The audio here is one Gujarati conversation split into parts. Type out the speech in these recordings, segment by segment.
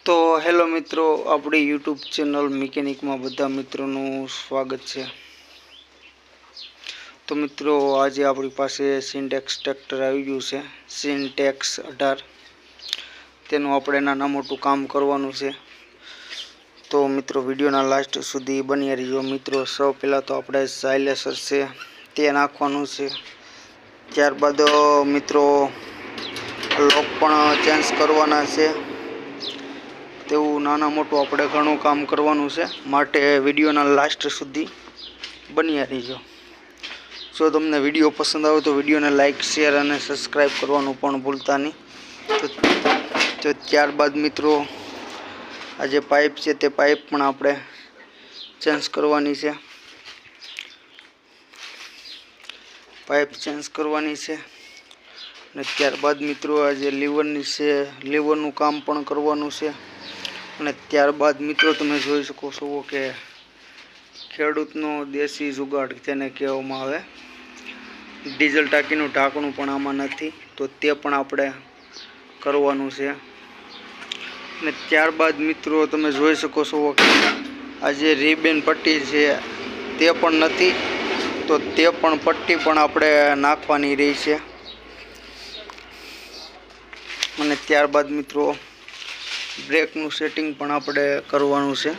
तो हेलो मित्रों, अपनी यूट्यूब चैनल मिकेनिक में बधा मित्रों स्वागत है। तो मित्रों, आज अपनी पास सिंटेक्स ट्रेक्टर आई गयु है, सिंटेक्स 18। तेनु आपणे नाना मोटू काम करवानुं छे। तो मित्रों, विडियोना लास्ट सुधी बनी रहीजो। मित्रों, सौ पहला तो आपणे साइलेसर से ते नाखवानुं छे। त्यारबाद मित्रों लॉक पण चेन्ज करवाना छे। तेवुं नाना मोटું આપણે ઘણું કામ કરવાનું છે, માટે વિડીયોના લાસ્ટ સુધી બન્યા રહેજો। જો તમને વિડીયો પસંદ આવે તો વિડીયોને લાઈક શેર અને સબસ્ક્રાઈબ કરવાનું પણ ભૂલતા નહીં। તો ત્યારબાદ મિત્રો આ જે પાઇપ છે તે પાઇપ પણ આપણે ચેન્જ કરવાની છે। પાઇપ ચેન્જ કરવાની છે અને ત્યારબાદ મિત્રો આ જે લીવરની છે લીવરનું કામ પણ કરવાનું છે। અને ત્યારબાદ મિત્રો તમે જોઈ શકો છો કે ખેડૂતનો દેશી જુગાડ જેને કહેવામાં આવે, ડીઝલ ટાંકીનું ઢાંકણું પણ આમાં નથી, તો તે પણ આપણે કરવાનું છે। અને ત્યારબાદ મિત્રો તમે જોઈ શકો છો કે આ જે રિબન પટ્ટી છે તે પણ નથી, તો તે પણ પટ્ટી પણ આપણે નાખવાની રહી છે। અને ત્યારબાદ મિત્રો બ્રેકનું સેટિંગ પણ આપણે કરવાનું છે।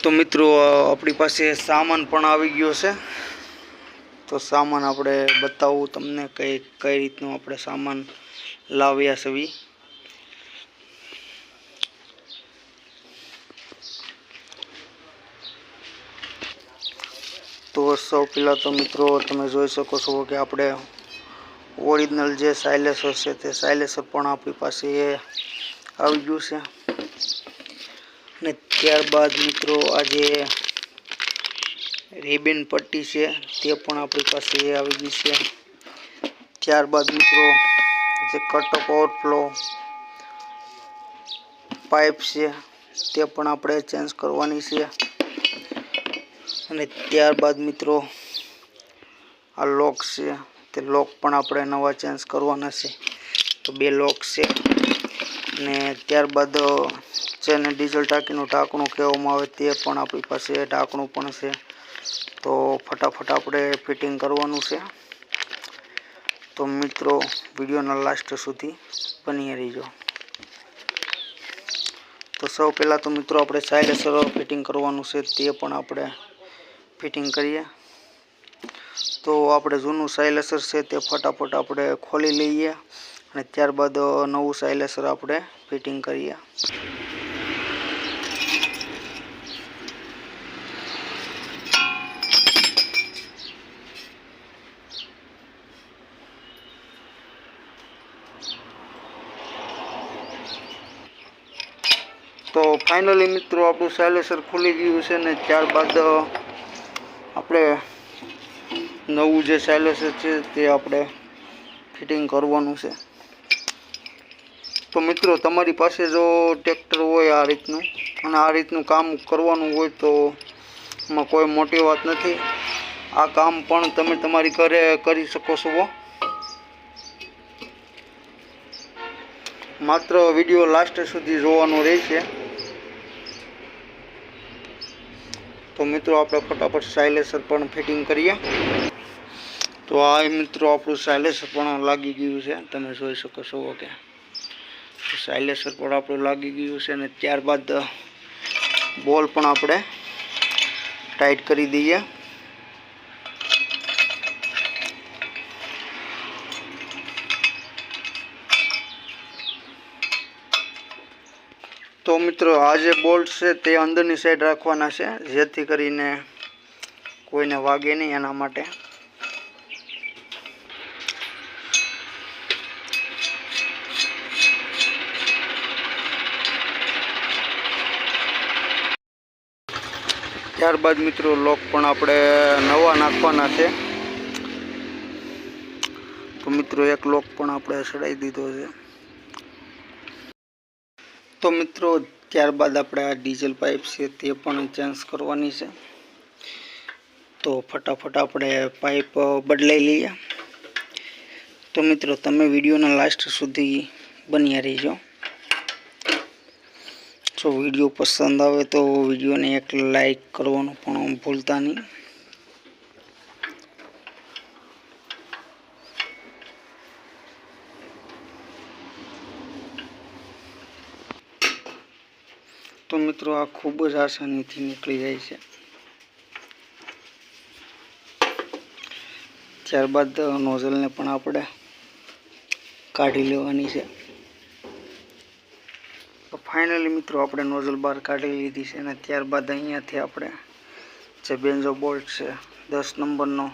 તો મિત્રો આપણી પાસે સામાન પણ આવી ગયો છે, તો સામાન આપણે બતાવું તમને કઈ રીતનું આપણે સામાન લાવ્યા છે। તો સૌ પહેલાં તો મિત્રો તમે જોઈ શકો છો કે આપણે ઓરિજિનલ જે સાઇલેસર છે તે સાઇલેસર પણ આપણી પાસે આવી ગયું છે। અને ત્યારબાદ મિત્રો આ જે રિબન પટ્ટી છે તે પણ આપણી પાસે આવી ગઈ છે। ત્યારબાદ મિત્રો જે કટઅપ ઓવરફ્લો પાઇપ છે તે પણ આપણે ચેન્જ કરવાની છે। અને ત્યારબાદ મિત્રો આ લોક છે તે લોક પણ આપણે નવા ચેન્જ કરવાના છે, તો 2 લોક છે। અને ત્યારબાદ જેને ડીઝલ ટાંકીનું ઢાંકણું કહેવામાં આવે તે પણ આપણી પાસે ઢાંકણું પણ છે, તો ફટાફટ આપણે ફિટિંગ કરવાનું છે। તો મિત્રો વિડીયોના લાસ્ટ સુધી બની રહેજો। તો સૌ પહેલાં તો મિત્રો આપણે સાઇલેસર ફિટિંગ કરવાનું છે, તે પણ આપણે ફિટિંગ કરીએ। તો આપણે જૂનું સાઇલેસર છે તે ફટાફટ આપણે ખોલી લઈએ અને ત્યારબાદ નવું સાઇલેસર આપણે ફિટિંગ કરીએ। તો ફાઇનલી મિત્રો આપણું સાઇલેસર ખુલી ગયું છે ને ત્યારબાદ આપણે નવું જે સાઇલેસર છે તે આપણે ફિટિંગ કરવાનું છે। તો મિત્રો તમારી પાસે જો ટ્રેક્ટર હોય આ રીતનું અને આ રીતનું કામ કરવાનું હોય તો એમાં કોઈ મોટી વાત નથી। આ કામ પણ તમે તમારી ઘરે કરી શકો છો। માત્ર વિડીયો લાસ્ટ સુધી જોવાનો રહેશે। તો મિત્રો આપણે ફટાફટ સાઇલેસર પણ ફિટિંગ કરીએ। તો આ મિત્રો આપણું સાઇલેસર પણ લાગી ગયું છે, તમે જોઈ શકો છો કે સાઇલેસર પણ આપણું લાગી ગયું છે। અને ત્યારબાદ બોલ પણ આપણે ટાઈટ કરી દઈએ। તો મિત્રો આ જે બોલ્ટ છે તે અંદરની સાઈડ રાખવાના છે, જેથી કરીને કોઈને વાગે નહીં એના માટે। ત્યારબાદ મિત્રો લોક પણ આપણે નવા નાખવાના છે। તો મિત્રો એક લોક પણ આપણે ચડાવી દીધો છે। તો મિત્રો ત્યારબાદ આપણે આ ડીઝલ પાઇપ છે તે પણ ચેન્જ કરવાની છે, તો ફટાફટ આપણે પાઇપ બદલાઈ લઈએ। તો મિત્રો તમે વિડીયોના લાસ્ટ સુધી બન્યા રહેજો। જો વિડીયો પસંદ આવે તો વિડીયોને એક લાઈક કરવાનું પણ ભૂલતા નહીં। તો મિત્રો આ ખૂબ જ આસાનીથી નીકળી જાય છે। ત્યારબાદ નોઝલને પણ આપણે કાઢી લેવાની છે। તો ફાઇનલી મિત્રો આપણે નોઝલ બહાર કાઢી લીધી છે અને ત્યારબાદ અહીંયાથી આપણે જે બેન્ઝો બોલ્ટ છે 10 નંબરનો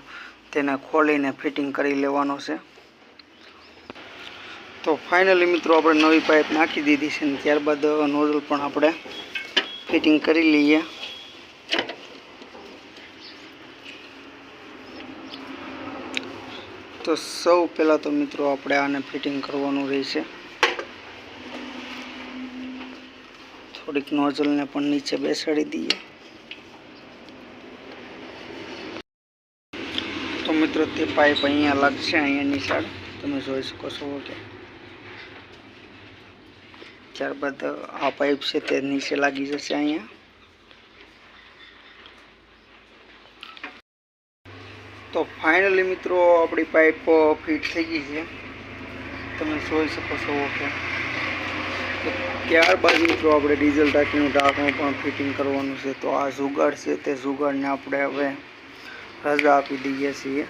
તેને ખોલીને ફિટિંગ કરી લેવાનો છે। તો ફાઇનલી મિત્રો આપણે નવી પાઇપ નાખી દીધી છે અને ત્યારબાદ નોઝલ પણ આપણે ફિટિંગ કરી લઈએ। તો સૌ પહેલાં તો મિત્રો આપણે આને ફિટિંગ કરવાનું રહેશે। થોડીક નોઝલને પણ નીચે બેસાડી દઈએ। તો મિત્રો તે પાઇપ અહીંયા લાગશે, અહીંયા નિશાળ તમે જોઈ શકો છો કે ત્યારબાદ આ પાઇપ છે તે નીચે લાગી જશે અહીંયા। તો ફાઇનલી મિત્રો આપણી પાઇપ ફિટ થઈ ગઈ છે, તમે જોઈ શકો છો કે ત્યારબાદ મિત્રો આપણે ડીઝલ ટાંકીનું ઢાંકણું પણ ફિટિંગ કરવાનું છે। તો આ જુગાડ છે તે જુગાડને આપણે હવે રજા આપી દઈએ છીએ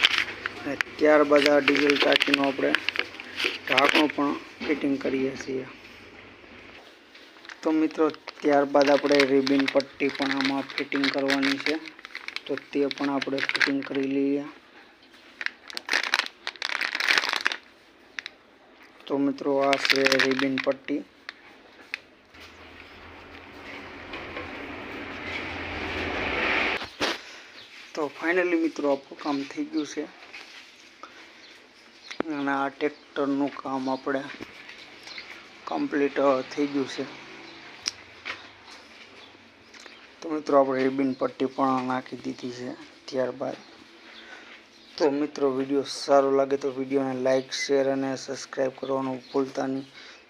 અને ત્યારબાદ આ ડીઝલ ટાંકીનું આપણે ઢાંકણું પણ ફિટિંગ કરીએ છીએ। તો મિત્રો ત્યારબાદ આપણે રિબિન પટ્ટી પણ આમાં ફિટિંગ કરવાની છે, તો તે પણ આપણે ફિટિંગ કરી લઈએ। તો મિત્રો આ છે રિબિન પટ્ટી। તો ફાઇનલી મિત્રો આપણું કામ થઈ ગયું છે અને આ ટ્રેક્ટરનું કામ આપણે કમ્પ્લીટ થઈ ગયું છે। તો મિત્રો આપણે રિબિન પટ્ટી પણ નાખી દીધી છે। ત્યારબાદ તો મિત્રો વિડીયો સારો લાગે તો વિડીયોને લાઈક શેર અને સબસ્ક્રાઈબ કરવાનું ભૂલતા નહીં।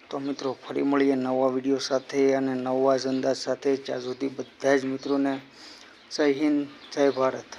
તો મિત્રો ફરી મળીએ નવા વિડીયો સાથે અને નવા જ અંદાજ સાથે। ત્યાં સુધી બધા જ મિત્રોને જય હિન્દ, જય ભારત।